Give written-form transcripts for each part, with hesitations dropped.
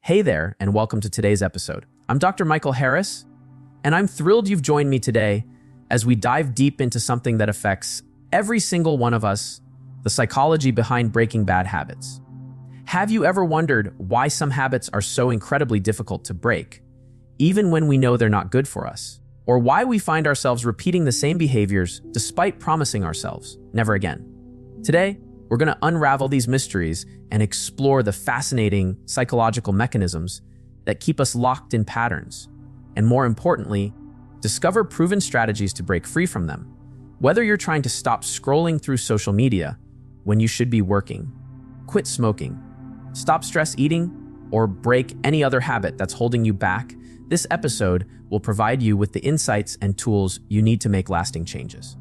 Hey there, and welcome to today's episode. I'm Dr. Michael Harris, and I'm thrilled you've joined me today as we dive deep into something that affects every single one of us, the psychology behind breaking bad habits. Have you ever wondered why some habits are so incredibly difficult to break, even when we know they're not good for us? Or why we find ourselves repeating the same behaviors despite promising ourselves never again? Today, we're going to unravel these mysteries and explore the fascinating psychological mechanisms that keep us locked in patterns, and more importantly, discover proven strategies to break free from them. Whether you're trying to stop scrolling through social media when you should be working, quit smoking, stop stress eating, or break any other habit that's holding you back, this episode will provide you with the insights and tools you need to make lasting changes.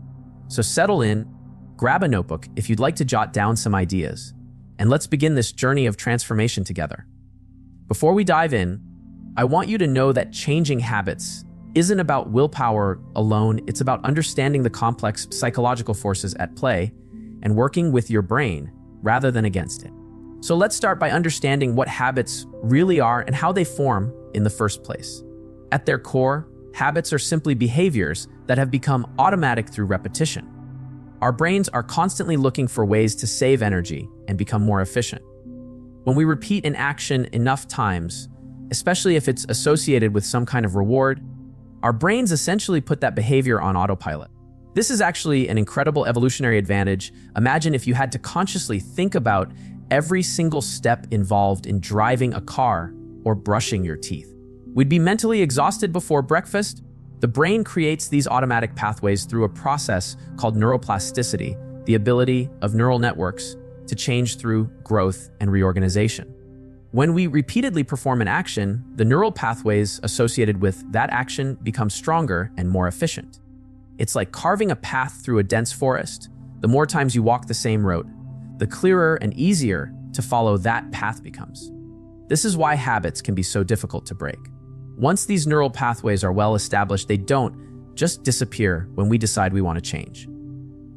So settle in, grab a notebook if you'd like to jot down some ideas, and let's begin this journey of transformation together. Before we dive in, I want you to know that changing habits isn't about willpower alone. It's about understanding the complex psychological forces at play and working with your brain rather than against it. So let's start by understanding what habits really are and how they form in the first place. At their core, habits are simply behaviors that have become automatic through repetition. Our brains are constantly looking for ways to save energy and become more efficient. When we repeat an action enough times, especially if it's associated with some kind of reward, our brains essentially put that behavior on autopilot. This is actually an incredible evolutionary advantage. Imagine if you had to consciously think about every single step involved in driving a car or brushing your teeth. We'd be mentally exhausted before breakfast. The brain creates these automatic pathways through a process called neuroplasticity, the ability of neural networks to change through growth and reorganization. When we repeatedly perform an action, the neural pathways associated with that action become stronger and more efficient. It's like carving a path through a dense forest. The more times you walk the same route, the clearer and easier to follow that path becomes. This is why habits can be so difficult to break. Once these neural pathways are well established, they don't just disappear when we decide we want to change.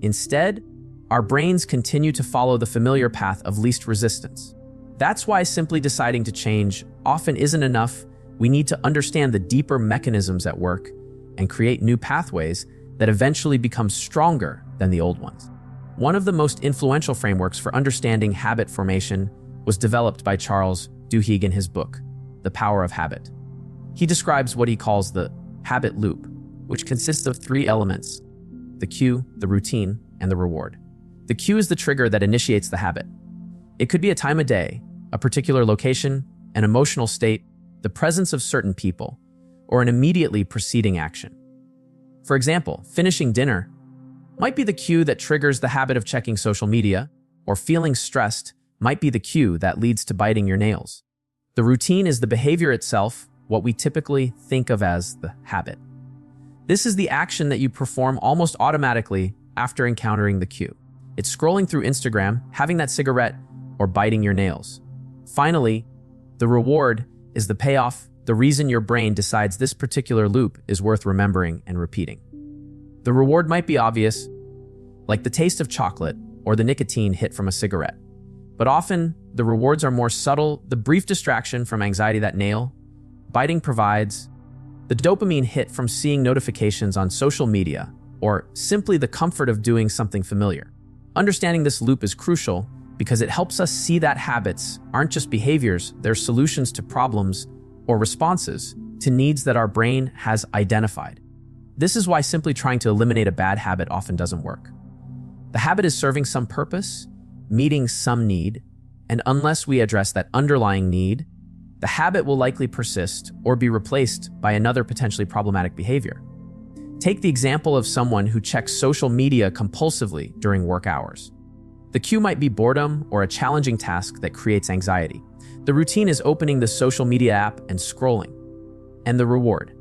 Instead, our brains continue to follow the familiar path of least resistance. That's why simply deciding to change often isn't enough. We need to understand the deeper mechanisms at work and create new pathways that eventually become stronger than the old ones. One of the most influential frameworks for understanding habit formation was developed by Charles Duhigg in his book, The Power of Habit. He describes what he calls the habit loop, which consists of three elements: the cue, the routine, and the reward. The cue is the trigger that initiates the habit. It could be a time of day, a particular location, an emotional state, the presence of certain people, or an immediately preceding action. For example, finishing dinner might be the cue that triggers the habit of checking social media, or feeling stressed might be the cue that leads to biting your nails. The routine is the behavior itself, what we typically think of as the habit. This is the action that you perform almost automatically after encountering the cue. It's scrolling through Instagram, having that cigarette, or biting your nails. Finally, the reward is the payoff, the reason your brain decides this particular loop is worth remembering and repeating. The reward might be obvious, like the taste of chocolate or the nicotine hit from a cigarette. But often, the rewards are more subtle: the brief distraction from anxiety that nail biting provides, the dopamine hit from seeing notifications on social media, or simply the comfort of doing something familiar. Understanding this loop is crucial because it helps us see that habits aren't just behaviors, they're solutions to problems or responses to needs that our brain has identified. This is why simply trying to eliminate a bad habit often doesn't work. The habit is serving some purpose, meeting some need, and unless we address that underlying need, the habit will likely persist or be replaced by another potentially problematic behavior. Take the example of someone who checks social media compulsively during work hours. The cue might be boredom or a challenging task that creates anxiety. The routine is opening the social media app and scrolling. And the reward: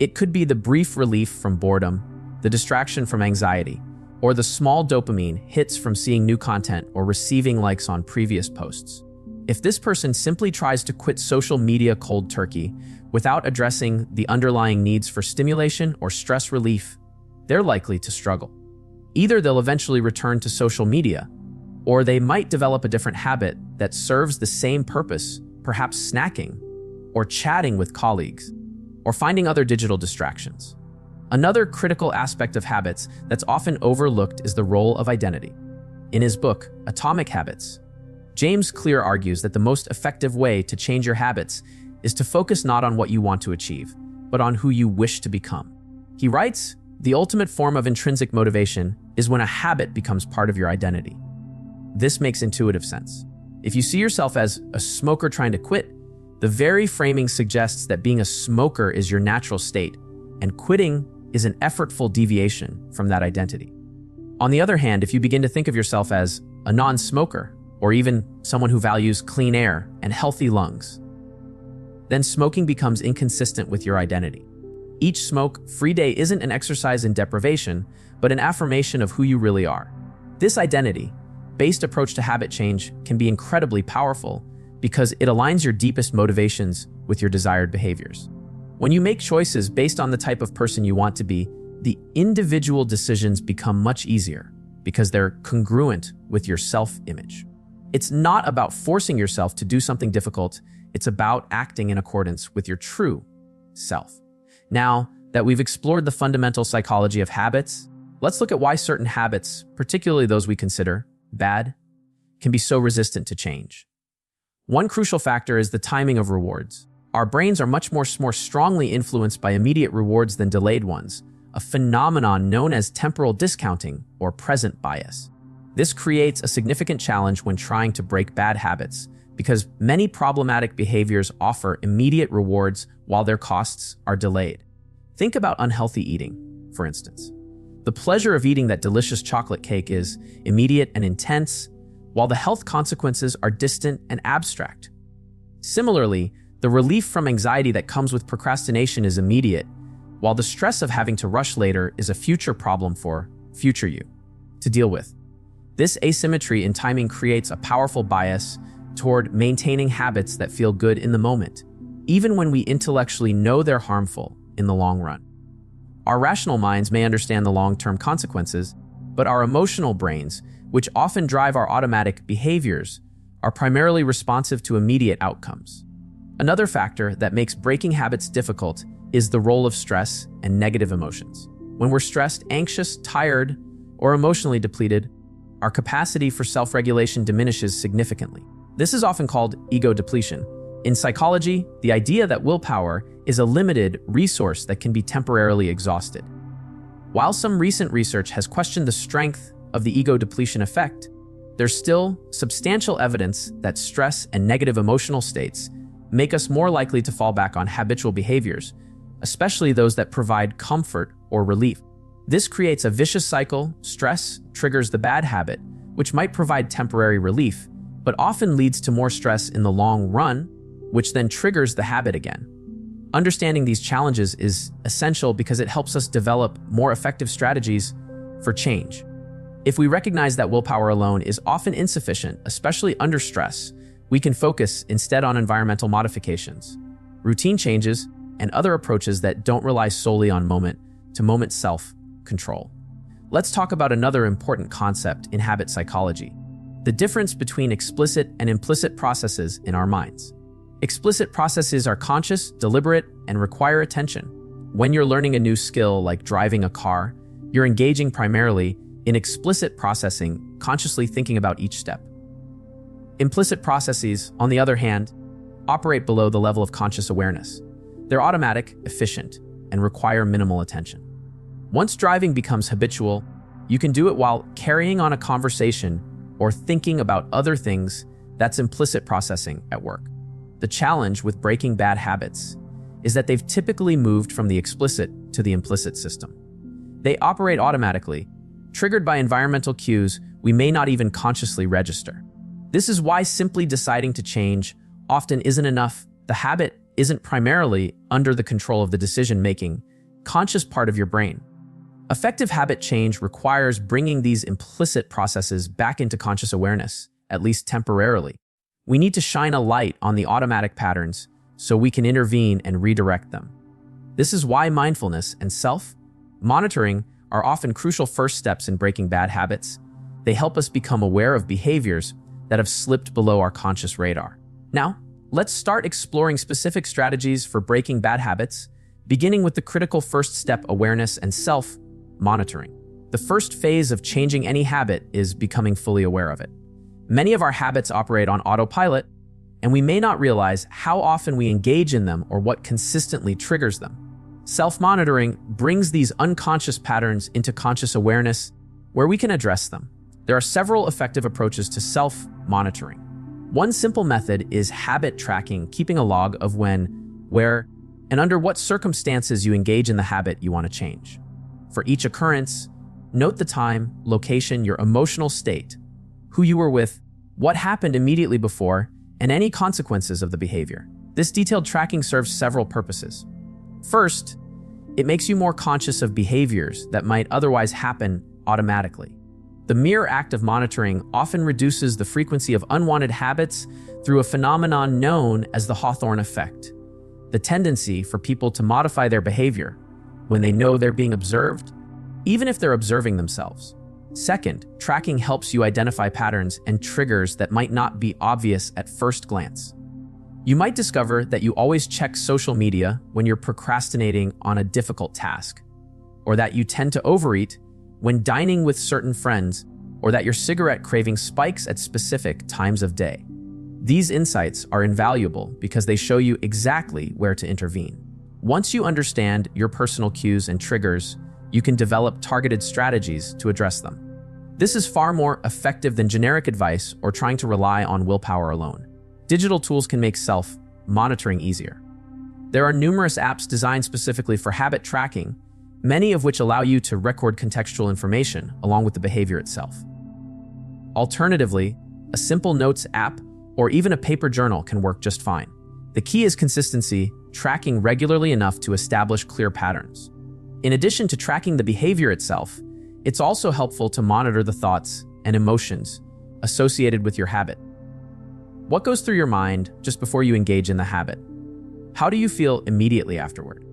it could be the brief relief from boredom, the distraction from anxiety, or the small dopamine hits from seeing new content or receiving likes on previous posts. If this person simply tries to quit social media cold turkey without addressing the underlying needs for stimulation or stress relief, they're likely to struggle. Either they'll eventually return to social media, or they might develop a different habit that serves the same purpose, perhaps snacking, or chatting with colleagues, or finding other digital distractions. Another critical aspect of habits that's often overlooked is the role of identity. In his book, Atomic Habits, James Clear argues that the most effective way to change your habits is to focus not on what you want to achieve, but on who you wish to become. He writes, "The ultimate form of intrinsic motivation is when a habit becomes part of your identity." This makes intuitive sense. If you see yourself as a smoker trying to quit, the very framing suggests that being a smoker is your natural state, and quitting is an effortful deviation from that identity. On the other hand, if you begin to think of yourself as a non-smoker, or even someone who values clean air and healthy lungs, then smoking becomes inconsistent with your identity. Each smoke-free day isn't an exercise in deprivation, but an affirmation of who you really are. This identity-based approach to habit change can be incredibly powerful because it aligns your deepest motivations with your desired behaviors. When you make choices based on the type of person you want to be, the individual decisions become much easier because they're congruent with your self-image. It's not about forcing yourself to do something difficult, it's about acting in accordance with your true self. Now that we've explored the fundamental psychology of habits, let's look at why certain habits, particularly those we consider bad, can be so resistant to change. One crucial factor is the timing of rewards. Our brains are much more strongly influenced by immediate rewards than delayed ones, a phenomenon known as temporal discounting or present bias. This creates a significant challenge when trying to break bad habits because many problematic behaviors offer immediate rewards while their costs are delayed. Think about unhealthy eating, for instance. The pleasure of eating that delicious chocolate cake is immediate and intense, while the health consequences are distant and abstract. Similarly, the relief from anxiety that comes with procrastination is immediate, while the stress of having to rush later is a future problem for future you to deal with. This asymmetry in timing creates a powerful bias toward maintaining habits that feel good in the moment, even when we intellectually know they're harmful in the long run. Our rational minds may understand the long-term consequences, but our emotional brains, which often drive our automatic behaviors, are primarily responsive to immediate outcomes. Another factor that makes breaking habits difficult is the role of stress and negative emotions. When we're stressed, anxious, tired, or emotionally depleted, our capacity for self-regulation diminishes significantly. This is often called ego depletion. In psychology, the idea that willpower is a limited resource that can be temporarily exhausted. While some recent research has questioned the strength of the ego depletion effect, there's still substantial evidence that stress and negative emotional states make us more likely to fall back on habitual behaviors, especially those that provide comfort or relief. This creates a vicious cycle. Stress triggers the bad habit, which might provide temporary relief, but often leads to more stress in the long run, which then triggers the habit again. Understanding these challenges is essential because it helps us develop more effective strategies for change. If we recognize that willpower alone is often insufficient, especially under stress, we can focus instead on environmental modifications, routine changes, and other approaches that don't rely solely on moment-to-moment self-control. Let's talk about another important concept in habit psychology: the difference between explicit and implicit processes in our minds. Explicit processes are conscious, deliberate, and require attention. When you're learning a new skill like driving a car, you're engaging primarily in explicit processing, consciously thinking about each step. Implicit processes, on the other hand, operate below the level of conscious awareness. They're automatic, efficient, and require minimal attention. Once driving becomes habitual, you can do it while carrying on a conversation or thinking about other things. That's implicit processing at work. The challenge with breaking bad habits is that they've typically moved from the explicit to the implicit system. They operate automatically, triggered by environmental cues we may not even consciously register. This is why simply deciding to change often isn't enough. The habit isn't primarily under the control of the decision-making, conscious part of your brain. Effective habit change requires bringing these implicit processes back into conscious awareness, at least temporarily. We need to shine a light on the automatic patterns so we can intervene and redirect them. This is why mindfulness and self-monitoring are often crucial first steps in breaking bad habits. They help us become aware of behaviors that have slipped below our conscious radar. Now, Let's start exploring specific strategies for breaking bad habits, beginning with the critical first step: awareness and self-monitoring. The first phase of changing any habit is becoming fully aware of it. Many of our habits operate on autopilot, and we may not realize how often we engage in them or what consistently triggers them. Self-monitoring brings these unconscious patterns into conscious awareness, where we can address them. There are several effective approaches to self-monitoring. One simple method is habit tracking, keeping a log of when, where, and under what circumstances you engage in the habit you want to change. For each occurrence, note the time, location, your emotional state, who you were with, what happened immediately before, and any consequences of the behavior. This detailed tracking serves several purposes. First, it makes you more conscious of behaviors that might otherwise happen automatically. The mere act of monitoring often reduces the frequency of unwanted habits through a phenomenon known as the Hawthorne effect, the tendency for people to modify their behavior when they know they're being observed, even if they're observing themselves. Second, tracking helps you identify patterns and triggers that might not be obvious at first glance. You might discover that you always check social media when you're procrastinating on a difficult task, or that you tend to overeat when dining with certain friends, or that your cigarette craving spikes at specific times of day. These insights are invaluable because they show you exactly where to intervene. Once you understand your personal cues and triggers, you can develop targeted strategies to address them. This is far more effective than generic advice or trying to rely on willpower alone. Digital tools can make self-monitoring easier. There are numerous apps designed specifically for habit tracking, many of which allow you to record contextual information along with the behavior itself. Alternatively, a simple notes app or even a paper journal can work just fine. The key is consistency, tracking regularly enough to establish clear patterns. In addition to tracking the behavior itself, it's also helpful to monitor the thoughts and emotions associated with your habit. What goes through your mind just before you engage in the habit? How do you feel immediately afterward?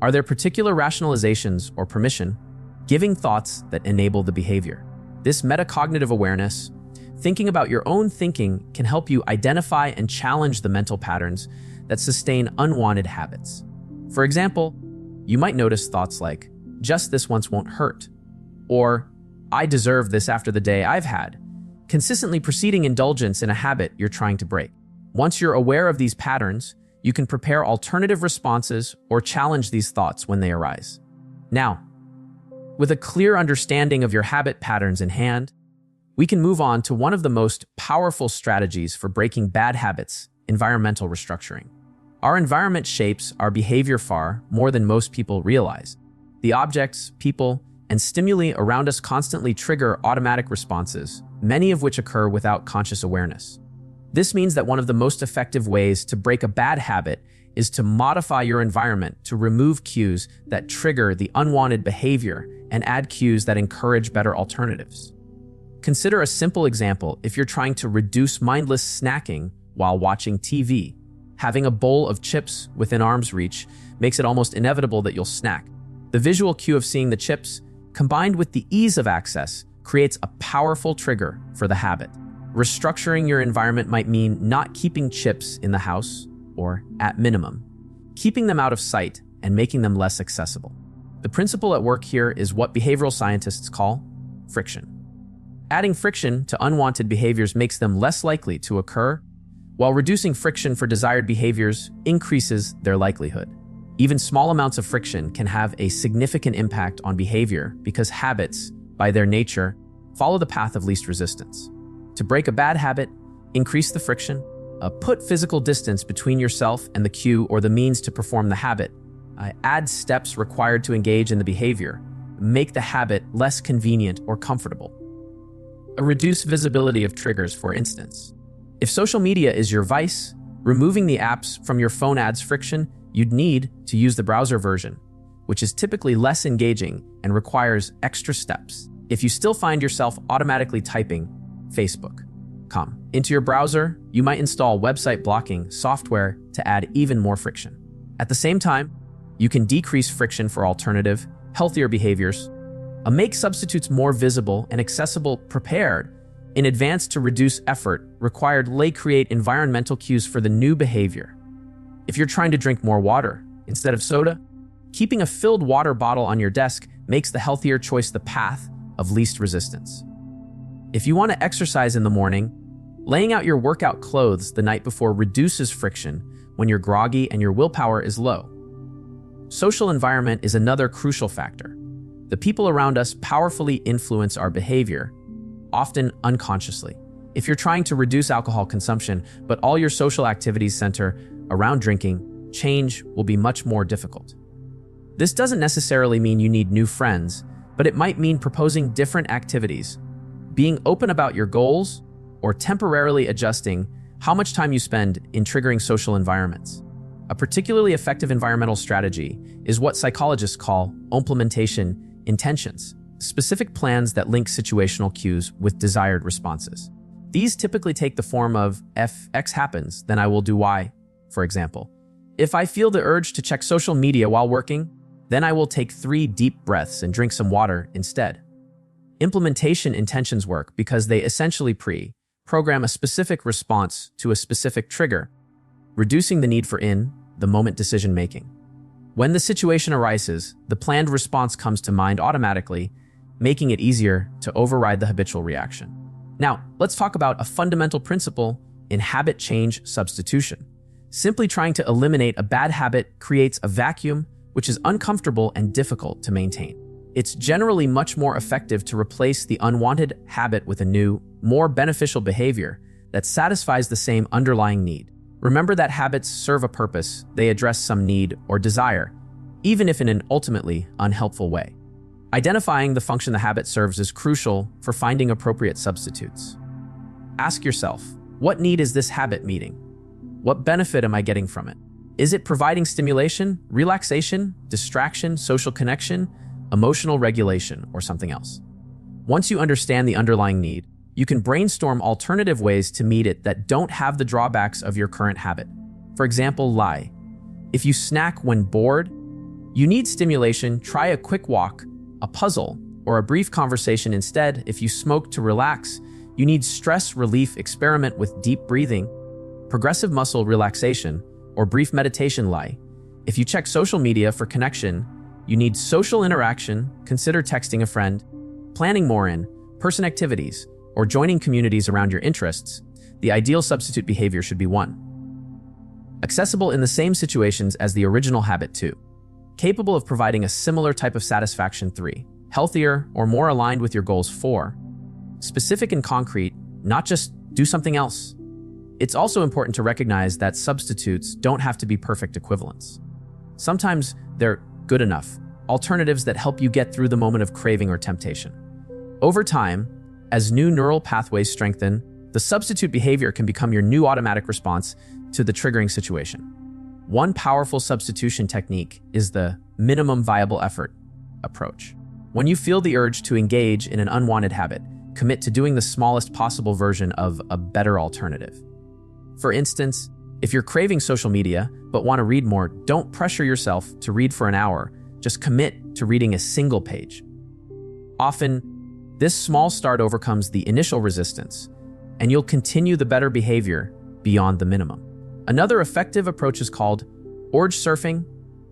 Are there particular rationalizations or permission-giving thoughts that enable the behavior? This metacognitive awareness, thinking about your own thinking, can help you identify and challenge the mental patterns that sustain unwanted habits. For example, you might notice thoughts like, "Just this once won't hurt," or "I deserve this after the day I've had," consistently preceding indulgence in a habit you're trying to break. Once you're aware of these patterns, you can prepare alternative responses or challenge these thoughts when they arise. Now, with a clear understanding of your habit patterns in hand, we can move on to one of the most powerful strategies for breaking bad habits: environmental restructuring. Our environment shapes our behavior far more than most people realize. The objects, people, and stimuli around us constantly trigger automatic responses, many of which occur without conscious awareness. This means that one of the most effective ways to break a bad habit is to modify your environment to remove cues that trigger the unwanted behavior and add cues that encourage better alternatives. Consider a simple example. If you're trying to reduce mindless snacking while watching TV, having a bowl of chips within arm's reach makes it almost inevitable that you'll snack. The visual cue of seeing the chips, combined with the ease of access, creates a powerful trigger for the habit. Restructuring your environment might mean not keeping chips in the house, or at minimum, keeping them out of sight and making them less accessible. The principle at work here is what behavioral scientists call friction. Adding friction to unwanted behaviors makes them less likely to occur, while reducing friction for desired behaviors increases their likelihood. Even small amounts of friction can have a significant impact on behavior because habits, by their nature, follow the path of least resistance. To break a bad habit, increase the friction, put physical distance between yourself and the cue or the means to perform the habit, add steps required to engage in the behavior, make the habit less convenient or comfortable. Reduce visibility of triggers, for instance. If social media is your vice, removing the apps from your phone adds friction. You'd need to use the browser version, which is typically less engaging and requires extra steps. If you still find yourself automatically typing Facebook.com into your browser, you might install website blocking software to add even more friction. At the same time, you can decrease friction for alternative, healthier behaviors. Make substitutes more visible and accessible. Prepared in advance to reduce effort required create environmental cues for the new behavior. If you're trying to drink more water instead of soda, keeping a filled water bottle on your desk makes the healthier choice the path of least resistance. If you want to exercise in the morning, laying out your workout clothes the night before reduces friction when you're groggy and your willpower is low. Social environment is another crucial factor. The people around us powerfully influence our behavior, often unconsciously. If you're trying to reduce alcohol consumption, but all your social activities center around drinking, change will be much more difficult. This doesn't necessarily mean you need new friends, but it might mean proposing different activities, being open about your goals, or temporarily adjusting how much time you spend in triggering social environments. A particularly effective environmental strategy is what psychologists call implementation intentions, specific plans that link situational cues with desired responses. These typically take the form of if X happens, then I will do Y, for example. If I feel the urge to check social media while working, then I will take 3 deep breaths and drink some water instead. Implementation intentions work because they essentially program a specific response to a specific trigger, reducing the need for the moment decision-making. When the situation arises, the planned response comes to mind automatically, making it easier to override the habitual reaction. Now, let's talk about a fundamental principle in habit change substitution. Simply trying to eliminate a bad habit creates a vacuum which is uncomfortable and difficult to maintain. It's generally much more effective to replace the unwanted habit with a new, more beneficial behavior that satisfies the same underlying need. Remember that habits serve a purpose, they address some need or desire, even if in an ultimately unhelpful way. Identifying the function the habit serves is crucial for finding appropriate substitutes. Ask yourself, what need is this habit meeting? What benefit am I getting from it? Is it providing stimulation, relaxation, distraction, social connection, emotional regulation, or something else? Once you understand the underlying need, you can brainstorm alternative ways to meet it that don't have the drawbacks of your current habit. For example, lie. If you snack when bored, you need stimulation, try a quick walk, a puzzle, or a brief conversation instead. If you smoke to relax, you need stress relief, experiment with deep breathing, progressive muscle relaxation, or brief meditation. Lie. If you check social media for connection, you need social interaction, consider texting a friend, planning more in-person activities, or joining communities around your interests. The ideal substitute behavior should be 1. Accessible in the same situations as the original habit. 2. Capable of providing a similar type of satisfaction. 3. Healthier or more aligned with your goals. 4. Specific and concrete, not just do something else. It's also important to recognize that substitutes don't have to be perfect equivalents. Sometimes they're good enough, alternatives that help you get through the moment of craving or temptation. Over time, as new neural pathways strengthen, the substitute behavior can become your new automatic response to the triggering situation. One powerful substitution technique is the minimum viable effort approach. When you feel the urge to engage in an unwanted habit, commit to doing the smallest possible version of a better alternative. For instance, if you're craving social media but want to read more, don't pressure yourself to read for an hour. Just commit to reading a single page. Often, this small start overcomes the initial resistance, and you'll continue the better behavior beyond the minimum. Another effective approach is called urge surfing,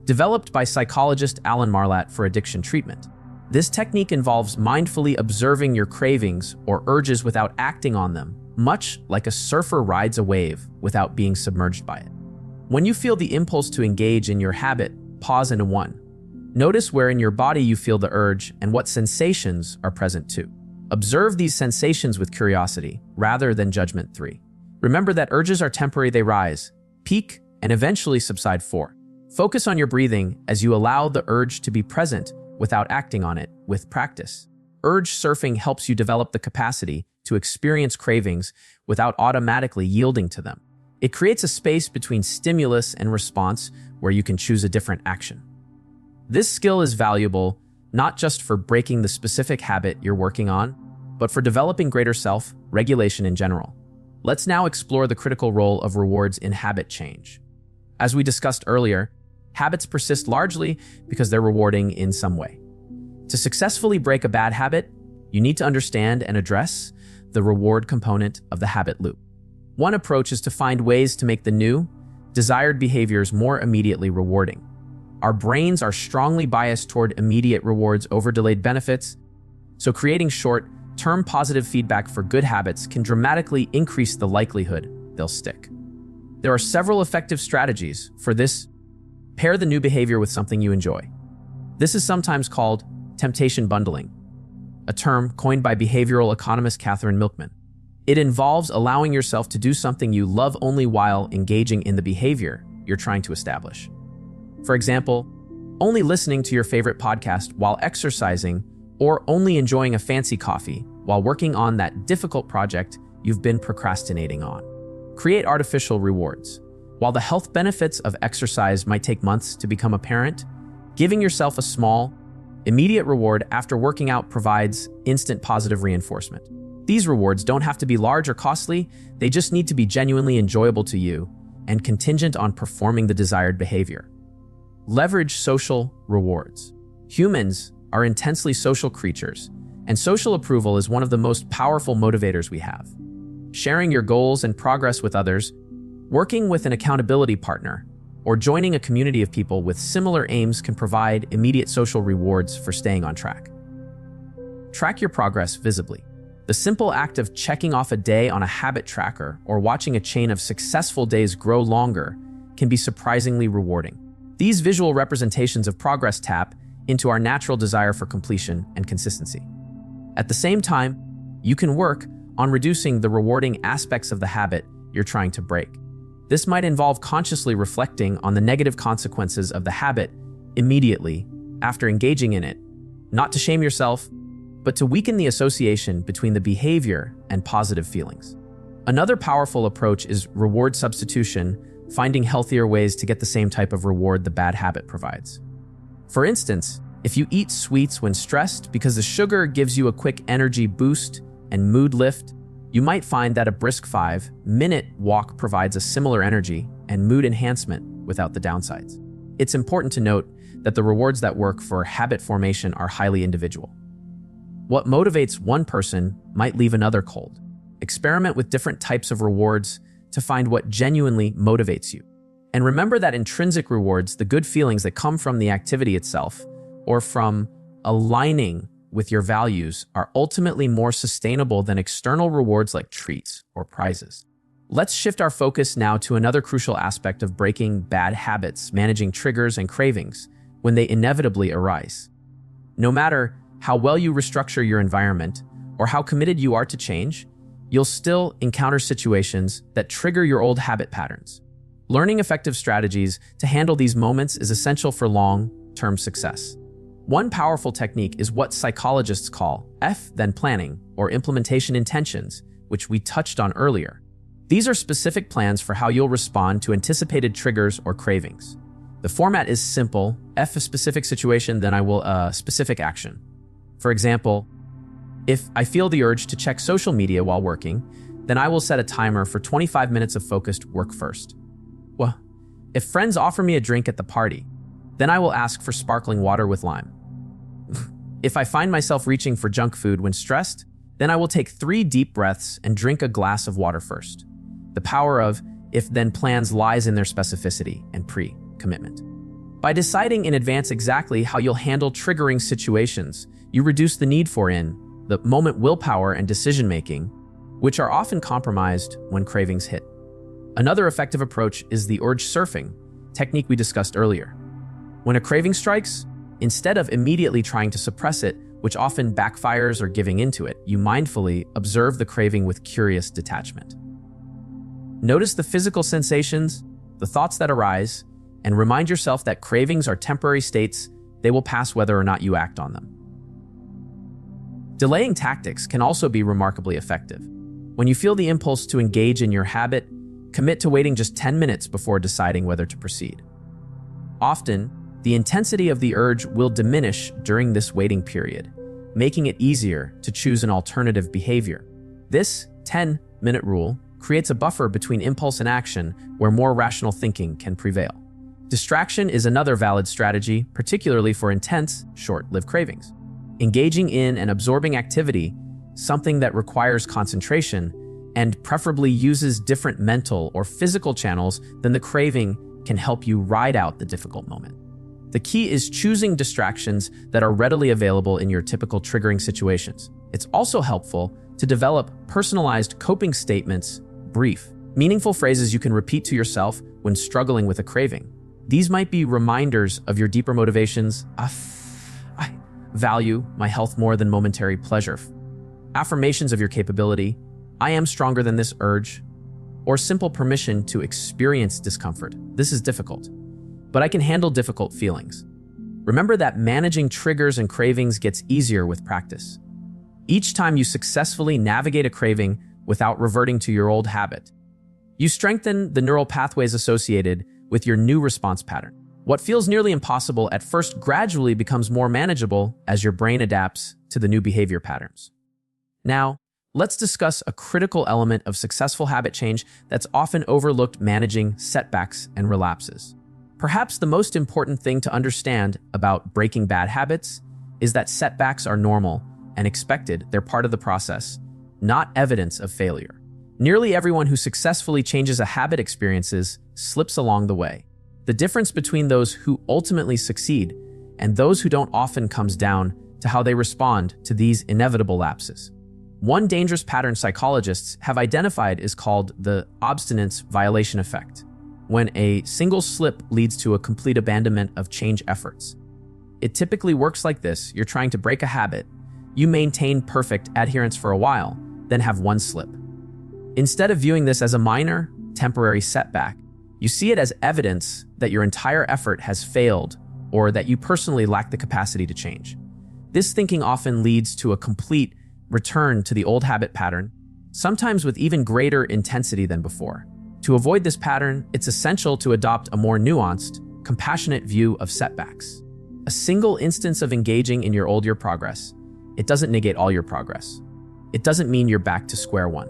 developed by psychologist Alan Marlatt for addiction treatment. This technique involves mindfully observing your cravings or urges without acting on them, much like a surfer rides a wave without being submerged by it. When you feel the impulse to engage in your habit, pause and 1. Notice where in your body you feel the urge and what sensations are present too. Observe these sensations with curiosity rather than judgment. 3. Remember that urges are temporary, they rise, peak, and eventually subside. 4. Focus on your breathing as you allow the urge to be present without acting on it. With practice, urge surfing helps you develop the capacity to experience cravings without automatically yielding to them. It creates a space between stimulus and response where you can choose a different action. This skill is valuable not just for breaking the specific habit you're working on, but for developing greater self-regulation in general. Let's now explore the critical role of rewards in habit change. As we discussed earlier, habits persist largely because they're rewarding in some way. To successfully break a bad habit, you need to understand and address the reward component of the habit loop. One approach is to find ways to make the new, desired behaviors more immediately rewarding. Our brains are strongly biased toward immediate rewards over delayed benefits, so creating short-term positive feedback for good habits can dramatically increase the likelihood they'll stick. There are several effective strategies for this. Pair the new behavior with something you enjoy. This is sometimes called temptation bundling, a term coined by behavioral economist Catherine Milkman. It involves allowing yourself to do something you love only while engaging in the behavior you're trying to establish. For example, only listening to your favorite podcast while exercising, or only enjoying a fancy coffee while working on that difficult project you've been procrastinating on. Create artificial rewards. While the health benefits of exercise might take months to become apparent, giving yourself a small, immediate reward after working out provides instant positive reinforcement. These rewards don't have to be large or costly, they just need to be genuinely enjoyable to you and contingent on performing the desired behavior. Leverage social rewards. Humans are intensely social creatures, and social approval is one of the most powerful motivators we have. Sharing your goals and progress with others, working with an accountability partner, or joining a community of people with similar aims can provide immediate social rewards for staying on track. Track your progress visibly. The simple act of checking off a day on a habit tracker or watching a chain of successful days grow longer can be surprisingly rewarding. These visual representations of progress tap into our natural desire for completion and consistency. At the same time, you can work on reducing the rewarding aspects of the habit you're trying to break. This might involve consciously reflecting on the negative consequences of the habit immediately after engaging in it, not to shame yourself, but to weaken the association between the behavior and positive feelings. Another powerful approach is reward substitution, finding healthier ways to get the same type of reward the bad habit provides. For instance, if you eat sweets when stressed because the sugar gives you a quick energy boost and mood lift, you might find that a brisk 5-minute walk provides a similar energy and mood enhancement without the downsides. It's important to note that the rewards that work for habit formation are highly individual. What motivates one person might leave another cold. Experiment with different types of rewards to find what genuinely motivates you. And remember that intrinsic rewards, the good feelings that come from the activity itself or from aligning with your values, are ultimately more sustainable than external rewards like treats or prizes. Let's shift our focus now to another crucial aspect of breaking bad habits, managing triggers and cravings when they inevitably arise. No matter how well you restructure your environment or how committed you are to change, you'll still encounter situations that trigger your old habit patterns. Learning effective strategies to handle these moments is essential for long-term success. One powerful technique is what psychologists call then planning or implementation intentions, which we touched on earlier. These are specific plans for how you'll respond to anticipated triggers or cravings. The format is simple: a specific situation, then I will specific action. For example, if I feel the urge to check social media while working, then I will set a timer for 25 minutes of focused work first. Well, if friends offer me a drink at the party, then I will ask for sparkling water with lime. If I find myself reaching for junk food when stressed, then I will take 3 deep breaths and drink a glass of water first. The power of if-then plans lies in their specificity and pre-commitment. By deciding in advance exactly how you'll handle triggering situations, you reduce the need for the moment willpower and decision-making, which are often compromised when cravings hit. Another effective approach is the urge surfing technique we discussed earlier. When a craving strikes, instead of immediately trying to suppress it, which often backfires or giving into it, you mindfully observe the craving with curious detachment. Notice the physical sensations, the thoughts that arise, and remind yourself that cravings are temporary states. They will pass whether or not you act on them. Delaying tactics can also be remarkably effective. When you feel the impulse to engage in your habit, commit to waiting just 10 minutes before deciding whether to proceed. Often, the intensity of the urge will diminish during this waiting period, making it easier to choose an alternative behavior. This 10-minute rule creates a buffer between impulse and action where more rational thinking can prevail. Distraction is another valid strategy, particularly for intense, short-lived cravings. Engaging in and absorbing activity something that requires concentration, and preferably uses different mental or physical channels, then the craving can help you ride out the difficult moment. The key is choosing distractions that are readily available in your typical triggering situations. It's also helpful to develop personalized coping statements, brief, meaningful phrases you can repeat to yourself when struggling with a craving. These might be reminders of your deeper motivations. I value my health more than momentary pleasure. Affirmations of your capability. I am stronger than this urge. Or simple permission to experience discomfort. This is difficult, but I can handle difficult feelings. Remember that managing triggers and cravings gets easier with practice. Each time you successfully navigate a craving without reverting to your old habit, you strengthen the neural pathways associated with your new response pattern. What feels nearly impossible at first gradually becomes more manageable as your brain adapts to the new behavior patterns. Now, let's discuss a critical element of successful habit change that's often overlooked: managing setbacks and relapses. Perhaps the most important thing to understand about breaking bad habits is that setbacks are normal and expected. They're part of the process, not evidence of failure. Nearly everyone who successfully changes a habit experiences slips along the way. The difference between those who ultimately succeed and those who don't often comes down to how they respond to these inevitable lapses. One dangerous pattern psychologists have identified is called the abstinence violation effect, when a single slip leads to a complete abandonment of change efforts. It typically works like this: you're trying to break a habit, you maintain perfect adherence for a while, then have one slip. Instead of viewing this as a minor, temporary setback, you see it as evidence that your entire effort has failed or that you personally lack the capacity to change. This thinking often leads to a complete return to the old habit pattern, sometimes with even greater intensity than before. To avoid this pattern, it's essential to adopt a more nuanced, compassionate view of setbacks. A single instance of engaging in your old year progress, it doesn't negate all your progress. It doesn't mean you're back to square one.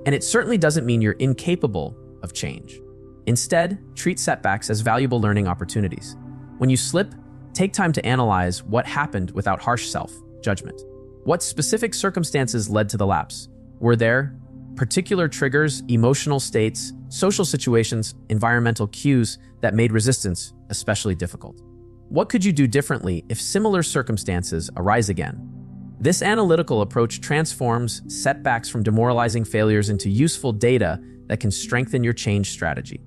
And it certainly doesn't mean you're incapable of change. Instead, treat setbacks as valuable learning opportunities. When you slip, take time to analyze what happened without harsh self-judgment. What specific circumstances led to the lapse? Were there particular triggers, emotional states, social situations, environmental cues that made resistance especially difficult? What could you do differently if similar circumstances arise again? This analytical approach transforms setbacks from demoralizing failures into useful data that can strengthen your change strategy.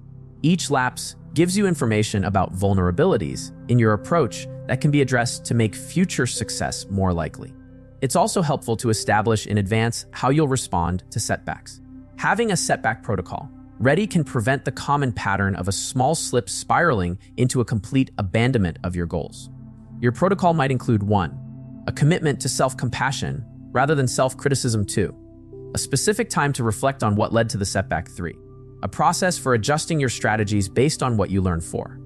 Each lapse gives you information about vulnerabilities in your approach that can be addressed to make future success more likely. It's also helpful to establish in advance how you'll respond to setbacks. Having a setback protocol ready can prevent the common pattern of a small slip spiraling into a complete abandonment of your goals. Your protocol might include 1. A commitment to self-compassion rather than self-criticism. 2. A specific time to reflect on what led to the setback. 3. A process for adjusting your strategies based on what you learned. 4.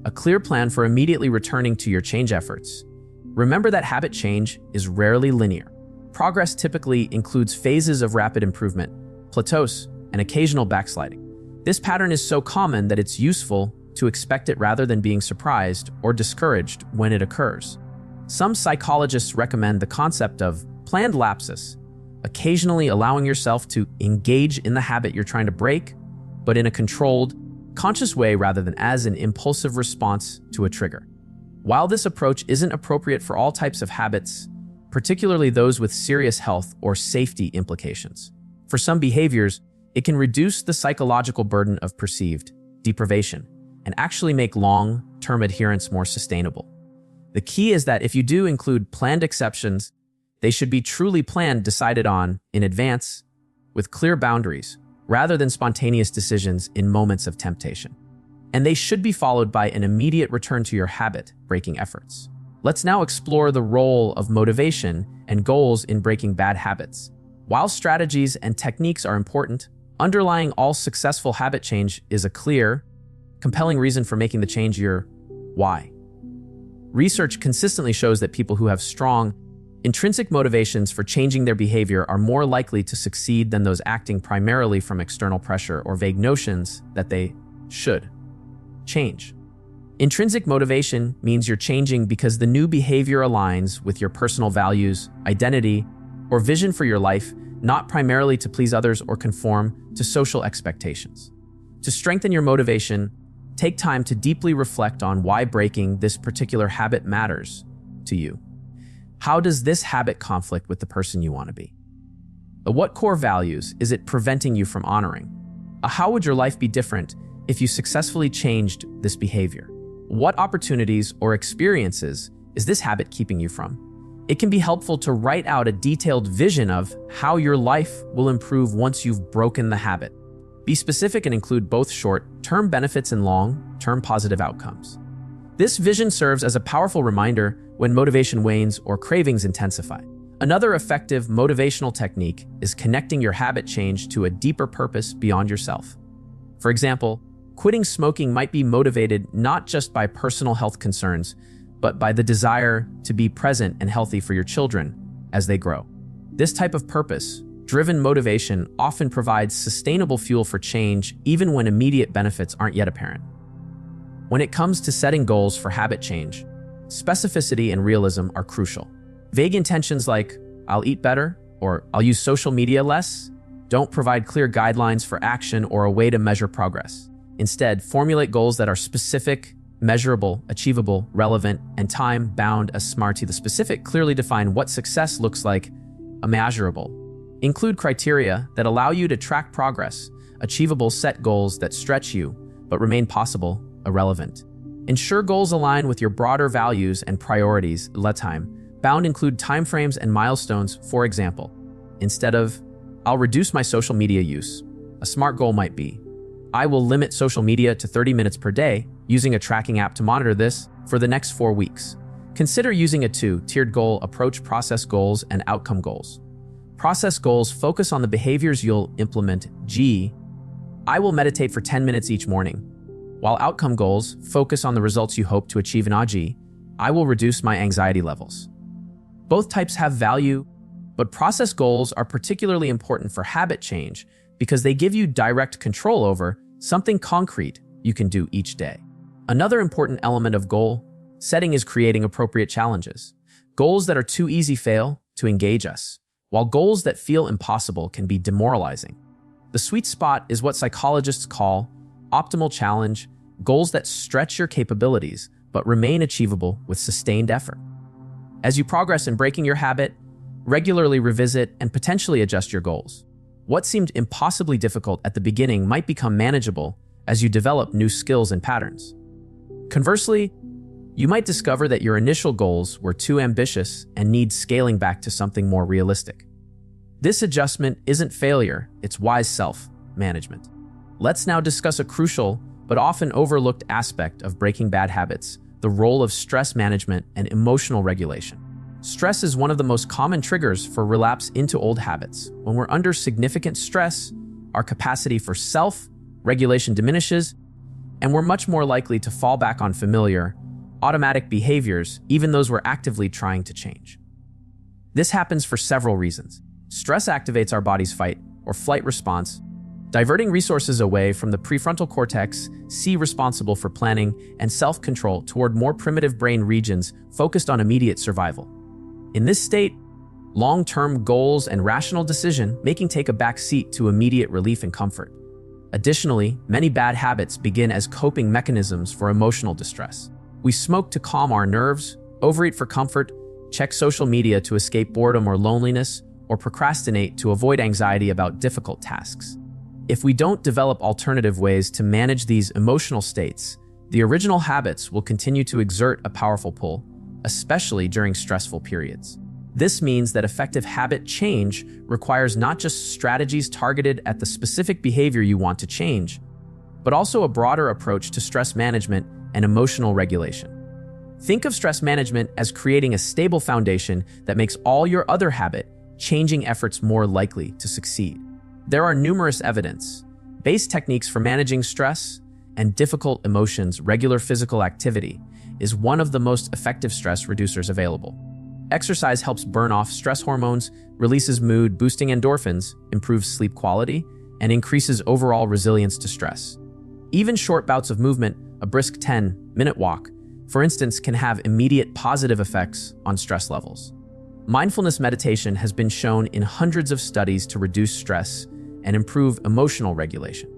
A clear plan for immediately returning to your change efforts. Remember that habit change is rarely linear. Progress typically includes phases of rapid improvement, plateaus, and occasional backsliding. This pattern is so common that it's useful to expect it rather than being surprised or discouraged when it occurs. Some psychologists recommend the concept of planned lapses, occasionally allowing yourself to engage in the habit you're trying to break, but in a controlled, conscious way rather than as an impulsive response to a trigger. While this approach isn't appropriate for all types of habits, particularly those with serious health or safety implications, for some behaviors, it can reduce the psychological burden of perceived deprivation and actually make long-term adherence more sustainable. The key is that if you do include planned exceptions, they should be truly planned, decided on in advance, with clear boundaries, rather than spontaneous decisions in moments of temptation. And they should be followed by an immediate return to your habit-breaking efforts. Let's now explore the role of motivation and goals in breaking bad habits. While strategies and techniques are important, underlying all successful habit change is a clear, compelling reason for making the change: your why. Research consistently shows that people who have strong, intrinsic motivations for changing their behavior are more likely to succeed than those acting primarily from external pressure or vague notions that they should change. Intrinsic motivation means you're changing because the new behavior aligns with your personal values, identity, or vision for your life, not primarily to please others or conform to social expectations. To strengthen your motivation, take time to deeply reflect on why breaking this particular habit matters to you. How does this habit conflict with the person you want to be? What core values is it preventing you from honoring? How would your life be different if you successfully changed this behavior? What opportunities or experiences is this habit keeping you from? It can be helpful to write out a detailed vision of how your life will improve once you've broken the habit. Be specific and include both short-term benefits and long-term positive outcomes. This vision serves as a powerful reminder when motivation wanes or cravings intensify. Another effective motivational technique is connecting your habit change to a deeper purpose beyond yourself. For example, quitting smoking might be motivated not just by personal health concerns, but by the desire to be present and healthy for your children as they grow. This type of purpose-driven motivation often provides sustainable fuel for change even when immediate benefits aren't yet apparent. When it comes to setting goals for habit change, specificity and realism are crucial. Vague intentions like, "I'll eat better," or "I'll use social media less," don't provide clear guidelines for action or a way to measure progress. Instead, formulate goals that are specific, measurable, achievable, relevant, and time-bound as SMART. The specific clearly define what success looks like, measurable. Include criteria that allow you to track progress, achievable set goals that stretch you, but remain possible, irrelevant. Ensure goals align with your broader values and priorities. Time-bound include timeframes and milestones. For example, instead of, "I'll reduce my social media use," a SMART goal might be, "I will limit social media to 30 minutes per day, using a tracking app to monitor this for the next 4 weeks." Consider using a two-tiered goal approach: process goals and outcome goals. Process goals focus on the behaviors you'll implement. I will meditate for 10 minutes each morning. While outcome goals focus on the results you hope to achieve. I will reduce my anxiety levels. Both types have value, but process goals are particularly important for habit change because they give you direct control over something concrete you can do each day. Another important element of goal setting is creating appropriate challenges. Goals that are too easy fail to engage us, while goals that feel impossible can be demoralizing. The sweet spot is what psychologists call optimal challenge, goals that stretch your capabilities but remain achievable with sustained effort. As you progress in breaking your habit, regularly revisit and potentially adjust your goals. What seemed impossibly difficult at the beginning might become manageable as you develop new skills and patterns. Conversely, you might discover that your initial goals were too ambitious and need scaling back to something more realistic. This adjustment isn't failure, it's wise self-management. Let's now discuss a crucial but often overlooked aspect of breaking bad habits: the role of stress management and emotional regulation. Stress is one of the most common triggers for relapse into old habits. When we're under significant stress, our capacity for self-regulation diminishes, and we're much more likely to fall back on familiar, automatic behaviors, even those we're actively trying to change. This happens for several reasons. Stress activates our body's fight or flight response, diverting resources away from the prefrontal cortex, responsible for planning and self-control, toward more primitive brain regions focused on immediate survival. In this state, long-term goals and rational decision-making take a back seat to immediate relief and comfort. Additionally, many bad habits begin as coping mechanisms for emotional distress. We smoke to calm our nerves, overeat for comfort, check social media to escape boredom or loneliness, or procrastinate to avoid anxiety about difficult tasks. If we don't develop alternative ways to manage these emotional states, the original habits will continue to exert a powerful pull, especially during stressful periods. This means that effective habit change requires not just strategies targeted at the specific behavior you want to change, but also a broader approach to stress management and emotional regulation. Think of stress management as creating a stable foundation that makes all your other habit-changing efforts more likely to succeed. There are numerous evidence-based techniques for managing stress and difficult emotions. Regular physical activity is one of the most effective stress reducers available. Exercise helps burn off stress hormones, releases mood-boosting endorphins, improves sleep quality, and increases overall resilience to stress. Even short bouts of movement, a brisk 10-minute walk, for instance, can have immediate positive effects on stress levels. Mindfulness meditation has been shown in hundreds of studies to reduce stress and improve emotional regulation.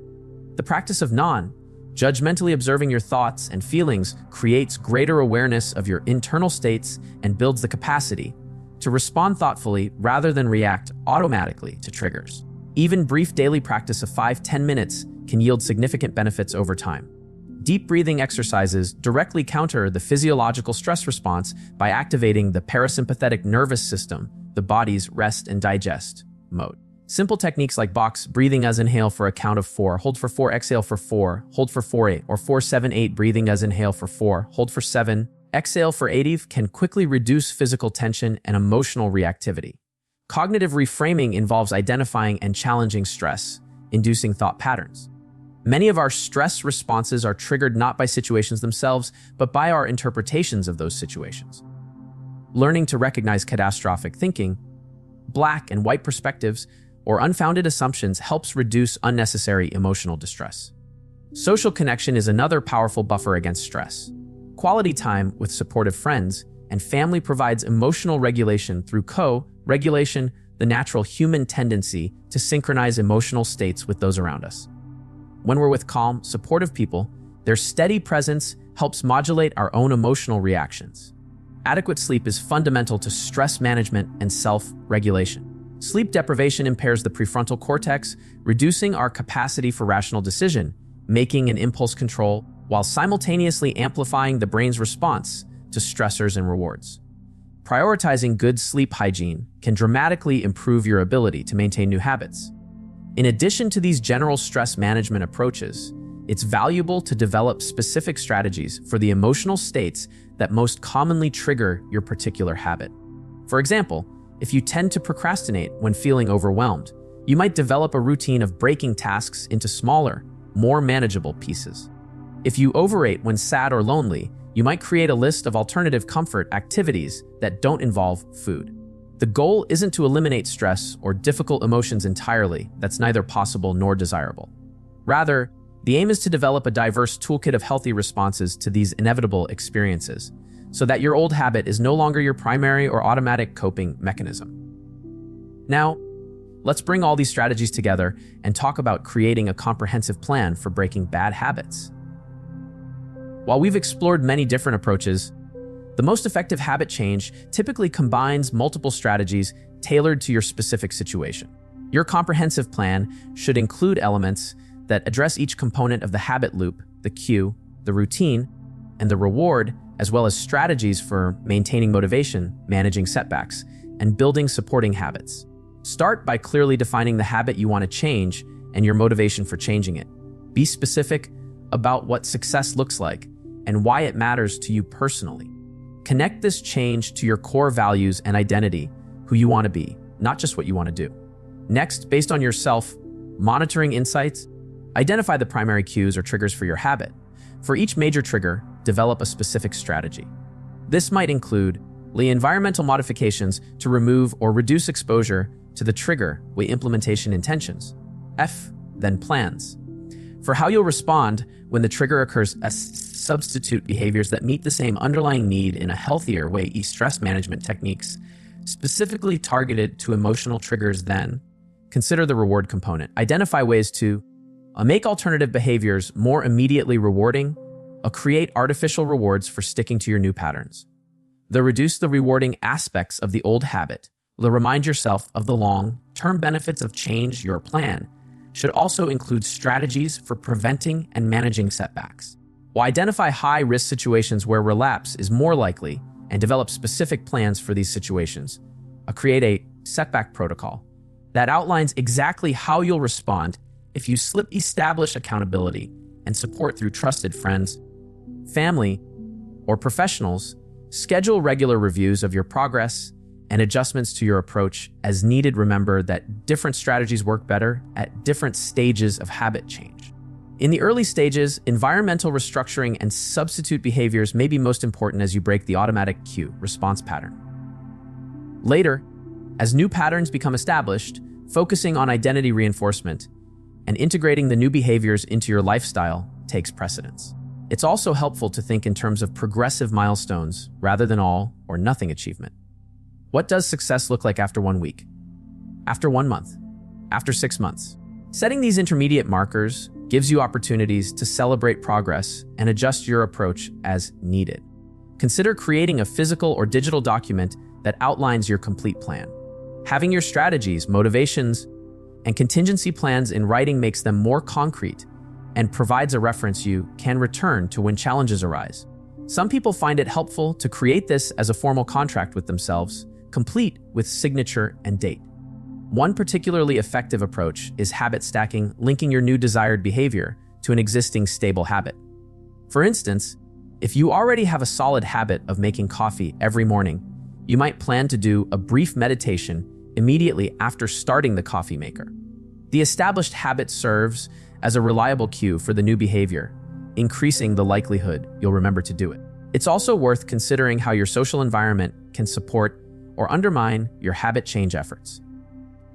The practice of non-judgmentally observing your thoughts and feelings creates greater awareness of your internal states and builds the capacity to respond thoughtfully rather than react automatically to triggers. Even brief daily practice of 5-10 minutes can yield significant benefits over time. Deep breathing exercises directly counter the physiological stress response by activating the parasympathetic nervous system, the body's rest and digest mode. Simple techniques like box breathing as inhale for a count of 4, hold for 4, exhale for 4, hold for 4, 8, or 4, 7, 8 breathing as inhale for 4, hold for 7, exhale for 8 can quickly reduce physical tension and emotional reactivity. Cognitive reframing involves identifying and challenging stress, inducing thought patterns. Many of our stress responses are triggered not by situations themselves, but by our interpretations of those situations. Learning to recognize catastrophic thinking, black and white perspectives, or unfounded assumptions helps reduce unnecessary emotional distress. Social connection is another powerful buffer against stress. Quality time with supportive friends and family provides emotional regulation through co-regulation, the natural human tendency to synchronize emotional states with those around us. When we're with calm, supportive people, their steady presence helps modulate our own emotional reactions. Adequate sleep is fundamental to stress management and self-regulation. Sleep deprivation impairs the prefrontal cortex, reducing our capacity for rational decision, making and impulse control, while simultaneously amplifying the brain's response to stressors and rewards. Prioritizing good sleep hygiene can dramatically improve your ability to maintain new habits. In addition to these general stress management approaches, it's valuable to develop specific strategies for the emotional states that most commonly trigger your particular habit. For example, if you tend to procrastinate when feeling overwhelmed, you might develop a routine of breaking tasks into smaller, more manageable pieces. If you overeat when sad or lonely, you might create a list of alternative comfort activities that don't involve food. The goal isn't to eliminate stress or difficult emotions entirely. That's neither possible nor desirable. Rather, the aim is to develop a diverse toolkit of healthy responses to these inevitable experiences, so that your old habit is no longer your primary or automatic coping mechanism. Now, let's bring all these strategies together and talk about creating a comprehensive plan for breaking bad habits. While we've explored many different approaches, the most effective habit change typically combines multiple strategies tailored to your specific situation. Your comprehensive plan should include elements that address each component of the habit loop, the cue, the routine, and the reward, as well as strategies for maintaining motivation, managing setbacks, and building supporting habits. Start by clearly defining the habit you want to change and your motivation for changing it. Be specific about what success looks like and why it matters to you personally. Connect this change to your core values and identity, who you want to be, not just what you want to do. Next, based on your self-monitoring insights, identify the primary cues or triggers for your habit. For each major trigger, develop a specific strategy. This might include environmental modifications to remove or reduce exposure to the trigger with implementation intentions. Then plans. For how you'll respond when the trigger occurs, substitute behaviors that meet the same underlying need in a healthier way. Stress management techniques specifically targeted to emotional triggers. Then, consider the reward component. Identify ways to make alternative behaviors more immediately rewarding, create artificial rewards for sticking to your new patterns. Reduce the rewarding aspects of the old habit. Remind yourself of the long-term benefits of change. Your plan should also include strategies for preventing and managing setbacks. While identify high-risk situations where relapse is more likely and develop specific plans for these situations. Create a setback protocol that outlines exactly how you'll respond if you slip. Establish accountability and support through trusted friends, family, or professionals. Schedule regular reviews of your progress and adjustments to your approach as needed. Remember that different strategies work better at different stages of habit change. In the early stages, environmental restructuring and substitute behaviors may be most important as you break the automatic cue response pattern. Later, as new patterns become established, focusing on identity reinforcement and integrating the new behaviors into your lifestyle takes precedence. It's also helpful to think in terms of progressive milestones rather than all or nothing achievement. What does success look like after 1 week? After 1 month? After 6 months? Setting these intermediate markers gives you opportunities to celebrate progress and adjust your approach as needed. Consider creating a physical or digital document that outlines your complete plan. Having your strategies, motivations, and contingency plans in writing makes them more concrete and provides a reference you can return to when challenges arise. Some people find it helpful to create this as a formal contract with themselves, complete with signature and date. One particularly effective approach is habit stacking, linking your new desired behavior to an existing stable habit. For instance, if you already have a solid habit of making coffee every morning, you might plan to do a brief meditation immediately after starting the coffee maker. The established habit serves as a reliable cue for the new behavior, increasing the likelihood you'll remember to do it. It's also worth considering how your social environment can support or undermine your habit change efforts.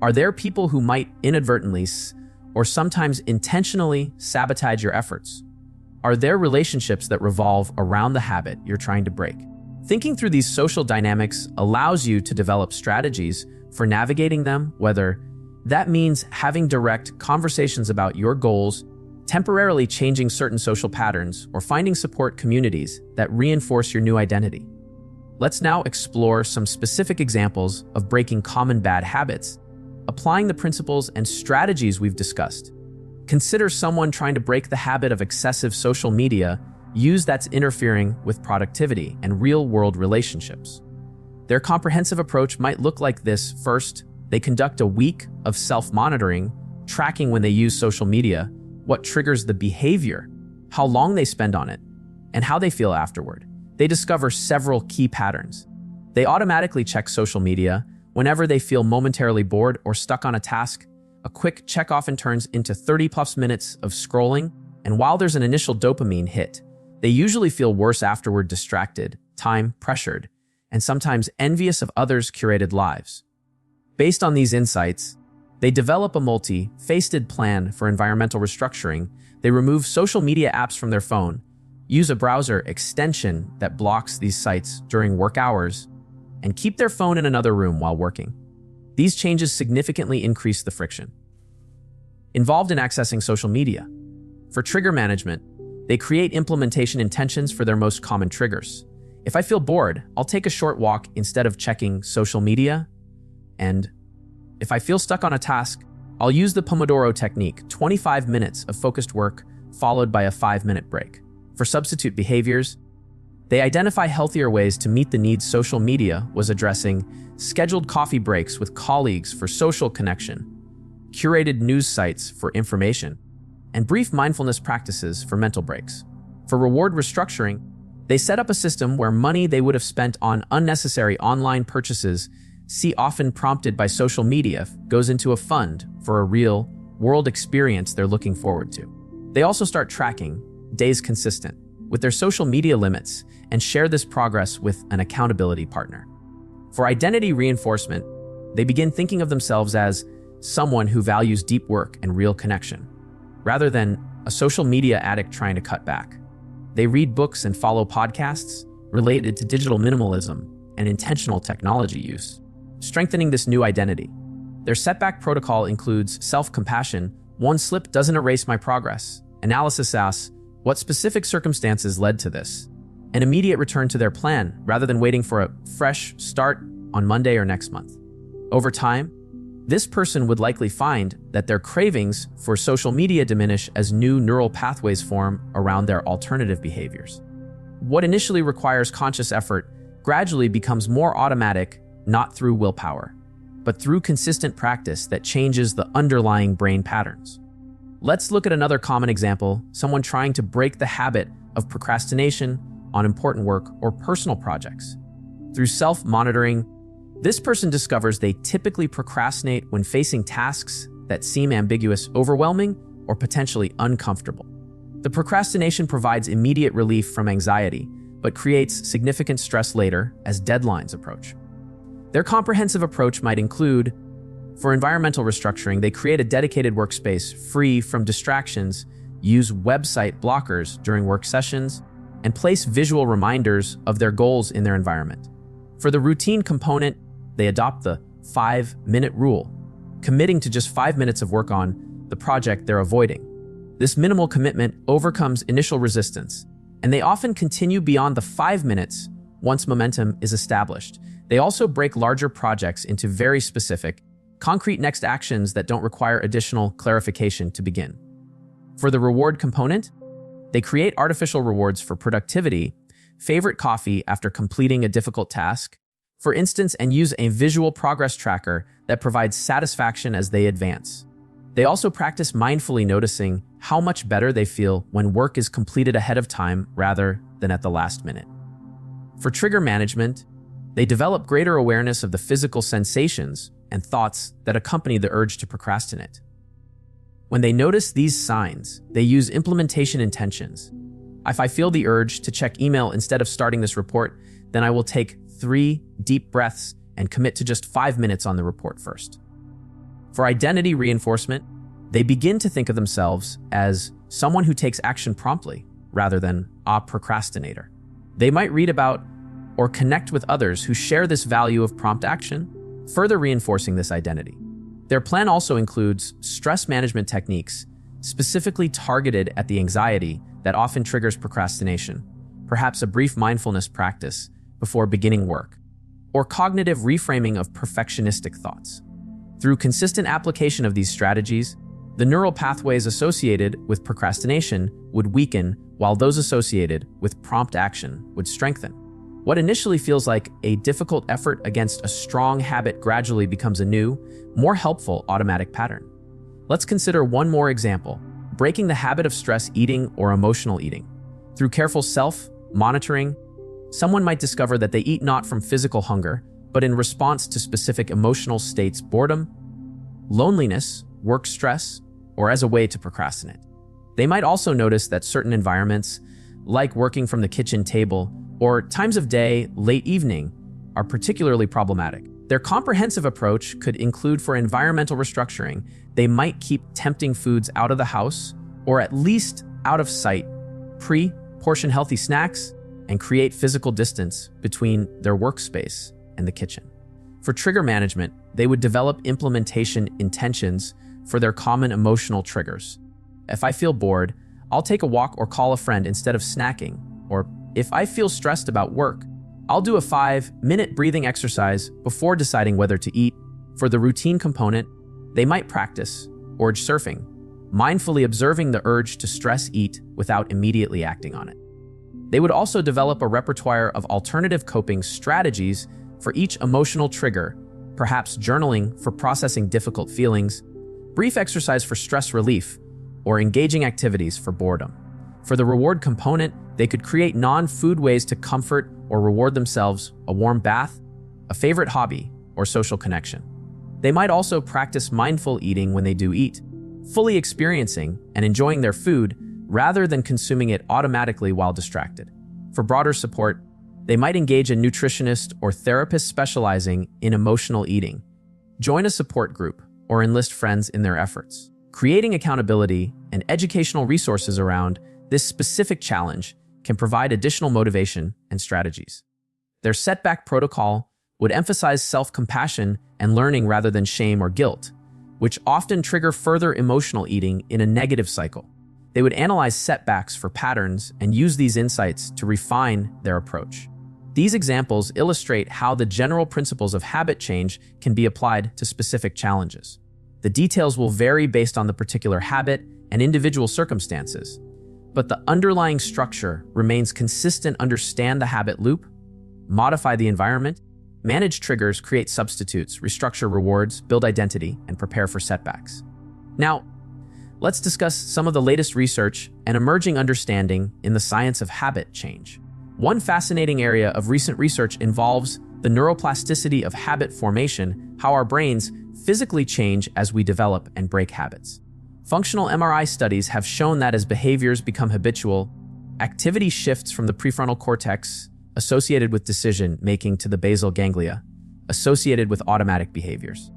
Are there people who might inadvertently or sometimes intentionally sabotage your efforts? Are there relationships that revolve around the habit you're trying to break? Thinking through these social dynamics allows you to develop strategies for navigating them, whether that means having direct conversations about your goals, temporarily changing certain social patterns, or finding support communities that reinforce your new identity. Let's now explore some specific examples of breaking common bad habits, applying the principles and strategies we've discussed. Consider someone trying to break the habit of excessive social media use that's interfering with productivity and real-world relationships. Their comprehensive approach might look like this. First, they conduct a week of self-monitoring, tracking when they use social media, what triggers the behavior, how long they spend on it, and how they feel afterward. They discover several key patterns. They automatically check social media whenever they feel momentarily bored or stuck on a task. A quick check often turns into 30+ minutes of scrolling, and while there's an initial dopamine hit, they usually feel worse afterward, distracted, time-pressured, and sometimes envious of others' curated lives. Based on these insights, they develop a multi-faceted plan for environmental restructuring. They remove social media apps from their phone, use a browser extension that blocks these sites during work hours, and keep their phone in another room while working. These changes significantly increase the friction involved in accessing social media. For trigger management, they create implementation intentions for their most common triggers. If I feel bored, I'll take a short walk instead of checking social media. And if I feel stuck on a task, I'll use the Pomodoro technique, 25 minutes of focused work followed by a 5-minute break. For substitute behaviors, they identify healthier ways to meet the needs social media was addressing, scheduled coffee breaks with colleagues for social connection, curated news sites for information, and brief mindfulness practices for mental breaks. For reward restructuring, they set up a system where money they would have spent on unnecessary online purchases, often prompted by social media, goes into a fund for a real-world experience they're looking forward to. They also start tracking days consistent with their social media limits and share this progress with an accountability partner. For identity reinforcement, they begin thinking of themselves as someone who values deep work and real connection, rather than a social media addict trying to cut back. They read books and follow podcasts related to digital minimalism and intentional technology use, strengthening this new identity. Their setback protocol includes self-compassion. One slip doesn't erase my progress. Analysis asks, what specific circumstances led to this? An immediate return to their plan rather than waiting for a fresh start on Monday or next month. Over time, this person would likely find that their cravings for social media diminish as new neural pathways form around their alternative behaviors. What initially requires conscious effort gradually becomes more automatic, not through willpower, but through consistent practice that changes the underlying brain patterns. Let's look at another common example, someone trying to break the habit of procrastination on important work or personal projects. Through self-monitoring, this person discovers they typically procrastinate when facing tasks that seem ambiguous, overwhelming, or potentially uncomfortable. The procrastination provides immediate relief from anxiety, but creates significant stress later as deadlines approach. Their comprehensive approach might include, for environmental restructuring, they create a dedicated workspace free from distractions, use website blockers during work sessions, and place visual reminders of their goals in their environment. For the routine component, they adopt the 5-minute rule, committing to just 5 minutes of work on the project they're avoiding. This minimal commitment overcomes initial resistance, and they often continue beyond the 5 minutes once momentum is established. They also break larger projects into very specific, concrete next actions that don't require additional clarification to begin. For the reward component, they create artificial rewards for productivity, favorite coffee after completing a difficult task, for instance, and use a visual progress tracker that provides satisfaction as they advance. They also practice mindfully noticing how much better they feel when work is completed ahead of time rather than at the last minute. For trigger management, they develop greater awareness of the physical sensations and thoughts that accompany the urge to procrastinate. When they notice these signs, they use implementation intentions. If I feel the urge to check email instead of starting this report, then I will take 3 deep breaths and commit to just 5 minutes on the report first. For identity reinforcement, they begin to think of themselves as someone who takes action promptly rather than a procrastinator. They might read about or connect with others who share this value of prompt action, further reinforcing this identity. Their plan also includes stress management techniques specifically targeted at the anxiety that often triggers procrastination, perhaps a brief mindfulness practice before beginning work, or cognitive reframing of perfectionistic thoughts. Through consistent application of these strategies, the neural pathways associated with procrastination would weaken while those associated with prompt action would strengthen. What initially feels like a difficult effort against a strong habit gradually becomes a new, more helpful automatic pattern. Let's consider one more example: breaking the habit of stress eating or emotional eating. Through careful self-monitoring, someone might discover that they eat not from physical hunger, but in response to specific emotional states: boredom, loneliness, work stress, or as a way to procrastinate. They might also notice that certain environments, like working from the kitchen table or times of day, late evening, are particularly problematic. Their comprehensive approach could include, for environmental restructuring, they might keep tempting foods out of the house or at least out of sight, pre-portion healthy snacks, and create physical distance between their workspace and the kitchen. For trigger management, they would develop implementation intentions for their common emotional triggers. If I feel bored, I'll take a walk or call a friend instead of snacking. Or if I feel stressed about work, I'll do a 5-minute breathing exercise before deciding whether to eat. For the routine component, they might practice urge surfing, mindfully observing the urge to stress eat without immediately acting on it. They would also develop a repertoire of alternative coping strategies for each emotional trigger, perhaps journaling for processing difficult feelings, brief exercise for stress relief, or engaging activities for boredom. For the reward component, they could create non-food ways to comfort or reward themselves: a warm bath, a favorite hobby, or social connection. They might also practice mindful eating when they do eat, fully experiencing and enjoying their food rather than consuming it automatically while distracted. For broader support, they might engage a nutritionist or therapist specializing in emotional eating, join a support group, or enlist friends in their efforts. Creating accountability and educational resources around this specific challenge can provide additional motivation and strategies. Their setback protocol would emphasize self-compassion and learning rather than shame or guilt, which often trigger further emotional eating in a negative cycle. They would analyze setbacks for patterns and use these insights to refine their approach. These examples illustrate how the general principles of habit change can be applied to specific challenges. The details will vary based on the particular habit and individual circumstances, but the underlying structure remains consistent. Understand the habit loop, modify the environment, manage triggers, create substitutes, restructure rewards, build identity, and prepare for setbacks. Now, let's discuss some of the latest research and emerging understanding in the science of habit change. One fascinating area of recent research involves the neuroplasticity of habit formation, how our brains physically change as we develop and break habits. Functional MRI studies have shown that as behaviors become habitual, activity shifts from the prefrontal cortex, associated with decision-making, to the basal ganglia, associated with automatic behaviors.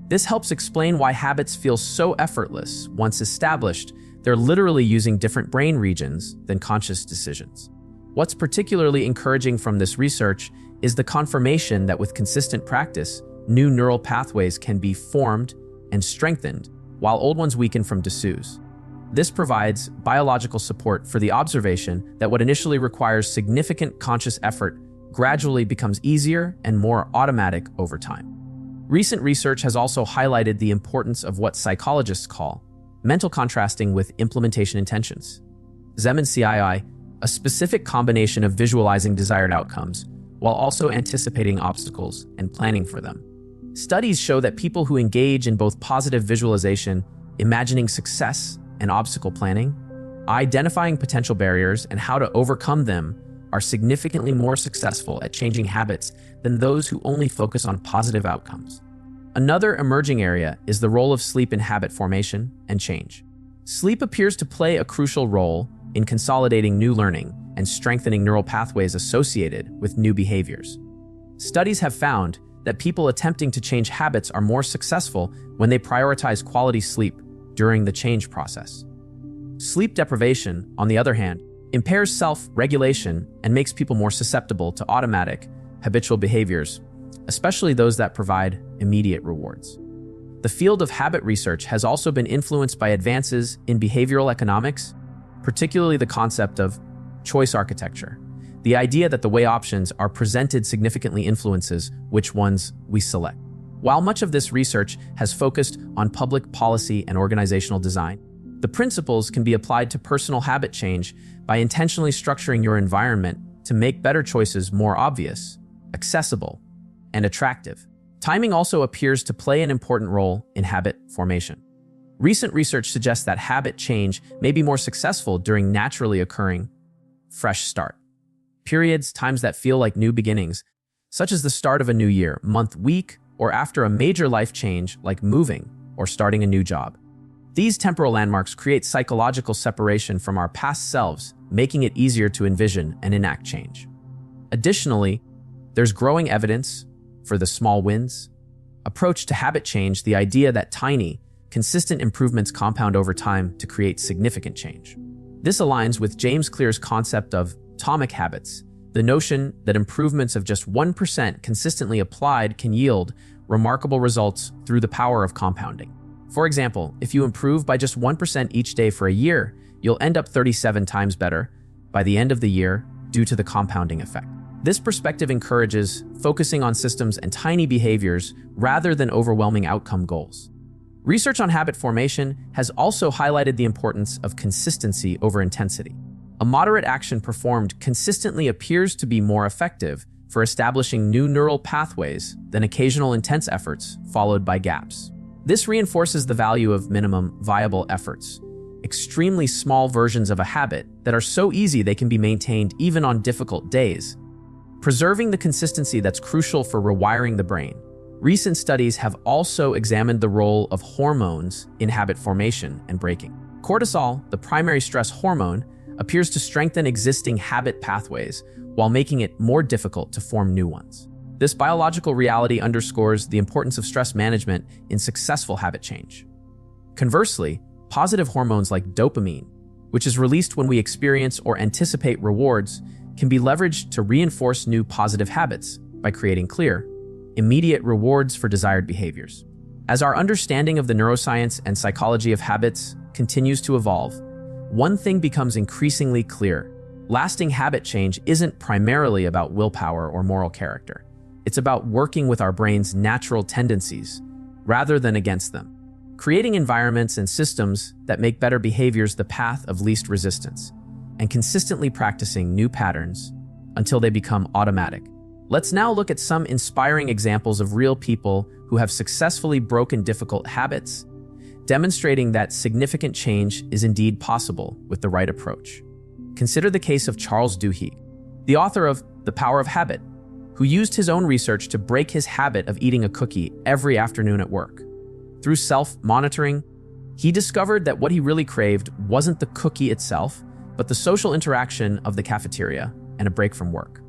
This helps explain why habits feel so effortless. Once established, they're literally using different brain regions than conscious decisions. What's particularly encouraging from this research is the confirmation that with consistent practice, new neural pathways can be formed and strengthened, while old ones weaken from disuse. This provides biological support for the observation that what initially requires significant conscious effort gradually becomes easier and more automatic over time. Recent research has also highlighted the importance of what psychologists call mental contrasting with implementation intentions. ZEM and CII, a specific combination of visualizing desired outcomes while also anticipating obstacles and planning for them. Studies show that people who engage in both positive visualization, imagining success, and obstacle planning, identifying potential barriers and how to overcome them, are significantly more successful at changing habits than those who only focus on positive outcomes. Another emerging area is the role of sleep in habit formation and change. Sleep appears to play a crucial role in consolidating new learning and strengthening neural pathways associated with new behaviors. Studies have found that people attempting to change habits are more successful when they prioritize quality sleep during the change process. Sleep deprivation, on the other hand, impairs self-regulation and makes people more susceptible to automatic, habitual behaviors, especially those that provide immediate rewards. The field of habit research has also been influenced by advances in behavioral economics, particularly the concept of choice architecture. The idea that the way options are presented significantly influences which ones we select. While much of this research has focused on public policy and organizational design, the principles can be applied to personal habit change by intentionally structuring your environment to make better choices more obvious, accessible, and attractive. Timing also appears to play an important role in habit formation. Recent research suggests that habit change may be more successful during naturally occurring fresh start periods, times that feel like new beginnings, such as the start of a new year, month, week, or after a major life change like moving or starting a new job. These temporal landmarks create psychological separation from our past selves, making it easier to envision and enact change. Additionally, there's growing evidence for the small wins approach to habit change, the idea that tiny, consistent improvements compound over time to create significant change. This aligns with James Clear's concept of atomic habits, the notion that improvements of just 1% consistently applied can yield remarkable results through the power of compounding. For example, if you improve by just 1% each day for a year, you'll end up 37 times better by the end of the year due to the compounding effect. This perspective encourages focusing on systems and tiny behaviors rather than overwhelming outcome goals. Research on habit formation has also highlighted the importance of consistency over intensity. A moderate action performed consistently appears to be more effective for establishing new neural pathways than occasional intense efforts followed by gaps. This reinforces the value of minimum viable efforts, extremely small versions of a habit that are so easy they can be maintained even on difficult days, preserving the consistency that's crucial for rewiring the brain. Recent studies have also examined the role of hormones in habit formation and breaking. Cortisol, the primary stress hormone, appears to strengthen existing habit pathways while making it more difficult to form new ones. This biological reality underscores the importance of stress management in successful habit change. Conversely, positive hormones like dopamine, which is released when we experience or anticipate rewards, can be leveraged to reinforce new positive habits by creating clear, immediate rewards for desired behaviors. As our understanding of the neuroscience and psychology of habits continues to evolve, one thing becomes increasingly clear. Lasting habit change isn't primarily about willpower or moral character. It's about working with our brain's natural tendencies rather than against them, creating environments and systems that make better behaviors the path of least resistance, and consistently practicing new patterns until they become automatic. Let's now look at some inspiring examples of real people who have successfully broken difficult habits, demonstrating that significant change is indeed possible with the right approach. Consider the case of Charles Duhigg, the author of The Power of Habit, who used his own research to break his habit of eating a cookie every afternoon at work. Through self-monitoring, he discovered that what he really craved wasn't the cookie itself, but the social interaction of the cafeteria and a break from work.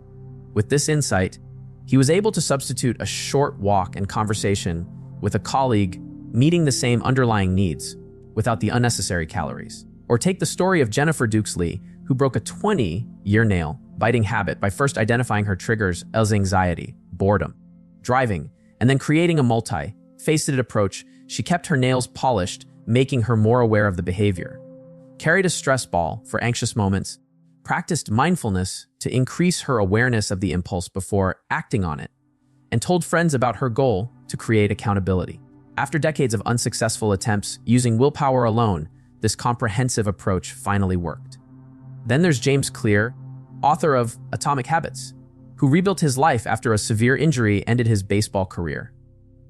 With this insight, he was able to substitute a short walk and conversation with a colleague, meeting the same underlying needs without the unnecessary calories. Or take the story of Jennifer Dukes-Lee, who broke a 20-year nail biting habit by first identifying her triggers as anxiety, boredom, driving, and then creating a multi-faceted approach. She kept her nails polished, making her more aware of the behavior, carried a stress ball for anxious moments, practiced mindfulness to increase her awareness of the impulse before acting on it, and told friends about her goal to create accountability. After decades of unsuccessful attempts using willpower alone, this comprehensive approach finally worked. Then there's James Clear, author of Atomic Habits, who rebuilt his life after a severe injury ended his baseball career.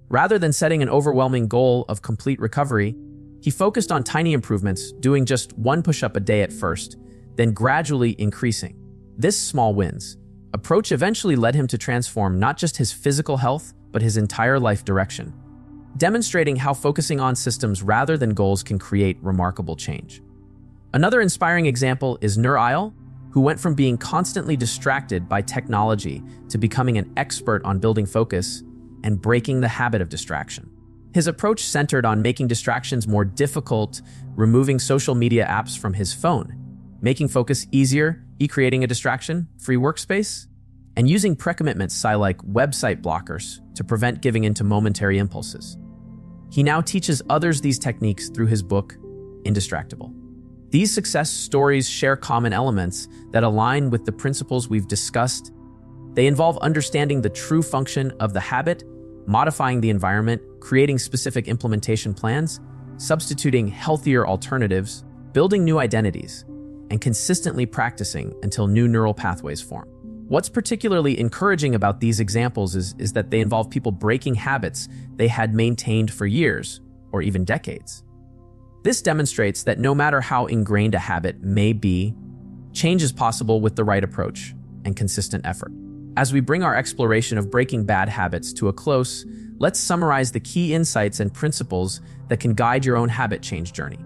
Rather than setting an overwhelming goal of complete recovery, he focused on tiny improvements, doing just one push-up a day at first, then gradually increasing. This small wins approach eventually led him to transform not just his physical health, but his entire life direction, demonstrating how focusing on systems rather than goals can create remarkable change. Another inspiring example is Nur, who went from being constantly distracted by technology to becoming an expert on building focus and breaking the habit of distraction. His approach centered on making distractions more difficult, removing social media apps from his phone, making focus easier, creating a distraction-free workspace, and using pre-commitments like website blockers to prevent giving into momentary impulses. He now teaches others these techniques through his book, Indistractable. These success stories share common elements that align with the principles we've discussed. They involve understanding the true function of the habit, modifying the environment, creating specific implementation plans, substituting healthier alternatives, building new identities, and consistently practicing until new neural pathways form. What's particularly encouraging about these examples is that they involve people breaking habits they had maintained for years or even decades. This demonstrates that no matter how ingrained a habit may be, change is possible with the right approach and consistent effort. As we bring our exploration of breaking bad habits to a close, let's summarize the key insights and principles that can guide your own habit change journey.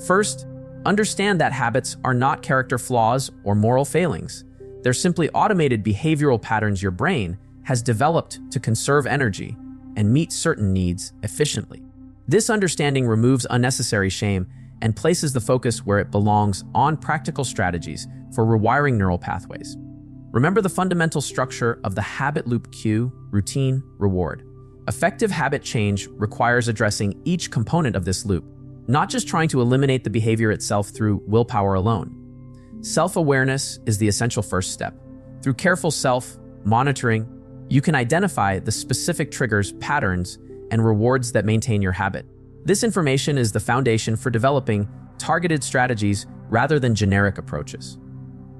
First, understand that habits are not character flaws or moral failings. They're simply automated behavioral patterns your brain has developed to conserve energy and meet certain needs efficiently. This understanding removes unnecessary shame and places the focus where it belongs on practical strategies for rewiring neural pathways. Remember the fundamental structure of the habit loop: cue, routine, reward. Effective habit change requires addressing each component of this loop, not just trying to eliminate the behavior itself through willpower alone. Self-awareness is the essential first step. Through careful self-monitoring, you can identify the specific triggers, patterns, and rewards that maintain your habit. This information is the foundation for developing targeted strategies rather than generic approaches.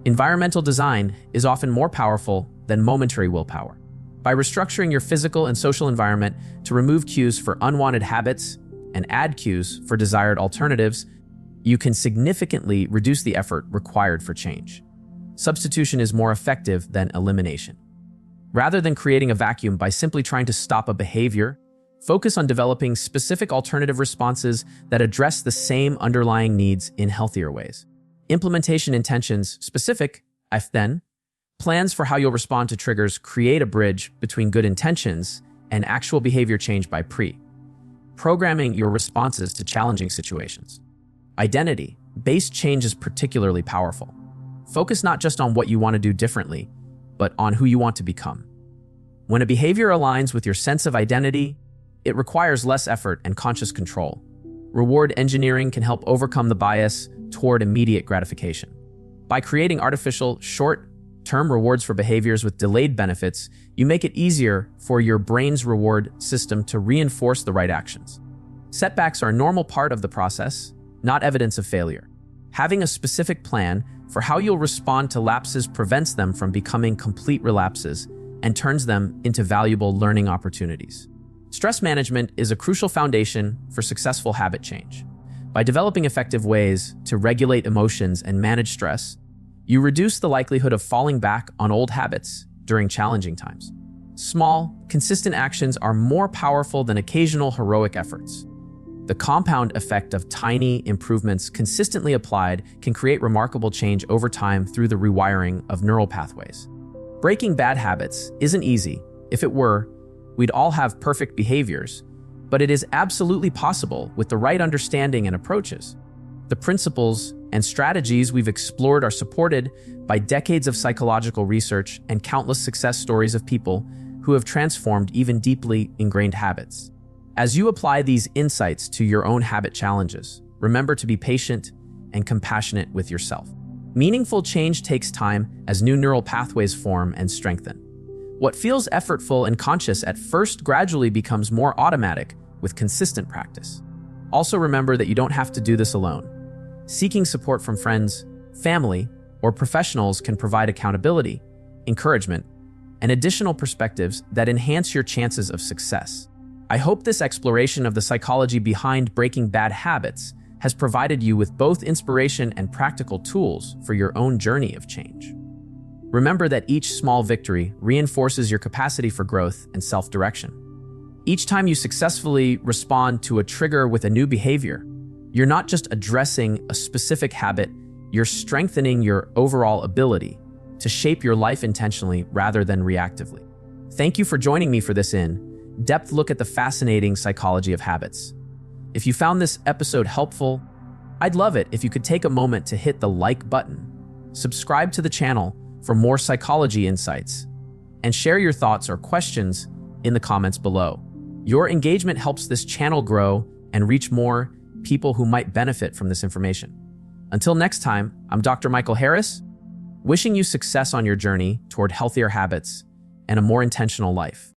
Environmental design is often more powerful than momentary willpower. By restructuring your physical and social environment to remove cues for unwanted habits and add cues for desired alternatives, you can significantly reduce the effort required for change. Substitution is more effective than elimination. Rather than creating a vacuum by simply trying to stop a behavior, focus on developing specific alternative responses that address the same underlying needs in healthier ways. Implementation intentions specific, then, plans for how you'll respond to triggers create a bridge between good intentions and actual behavior change by programming your responses to challenging situations. Identity-based change is particularly powerful. Focus not just on what you want to do differently, but on who you want to become. When a behavior aligns with your sense of identity, it requires less effort and conscious control. Reward engineering can help overcome the bias toward immediate gratification. By creating artificial, short-term rewards for behaviors with delayed benefits, you make it easier for your brain's reward system to reinforce the right actions. Setbacks are a normal part of the process, not evidence of failure. Having a specific plan for how you'll respond to lapses prevents them from becoming complete relapses and turns them into valuable learning opportunities. Stress management is a crucial foundation for successful habit change. By developing effective ways to regulate emotions and manage stress, you reduce the likelihood of falling back on old habits during challenging times. Small, consistent actions are more powerful than occasional heroic efforts. The compound effect of tiny improvements consistently applied can create remarkable change over time through the rewiring of neural pathways. Breaking bad habits isn't easy. If it were, we'd all have perfect behaviors, but it is absolutely possible with the right understanding and approaches. The principles and strategies we've explored are supported by decades of psychological research and countless success stories of people who have transformed even deeply ingrained habits. As you apply these insights to your own habit challenges, remember to be patient and compassionate with yourself. Meaningful change takes time as new neural pathways form and strengthen. What feels effortful and conscious at first gradually becomes more automatic with consistent practice. Also remember that you don't have to do this alone. Seeking support from friends, family, or professionals can provide accountability, encouragement, and additional perspectives that enhance your chances of success. I hope this exploration of the psychology behind breaking bad habits has provided you with both inspiration and practical tools for your own journey of change. Remember that each small victory reinforces your capacity for growth and self-direction. Each time you successfully respond to a trigger with a new behavior, you're not just addressing a specific habit, you're strengthening your overall ability to shape your life intentionally rather than reactively. Thank you for joining me for this in-depth look at the fascinating psychology of habits. If you found this episode helpful, I'd love it if you could take a moment to hit the like button, subscribe to the channel for more psychology insights, and share your thoughts or questions in the comments below. Your engagement helps this channel grow and reach more people who might benefit from this information. Until next time, I'm Dr. Michael Harris, wishing you success on your journey toward healthier habits and a more intentional life.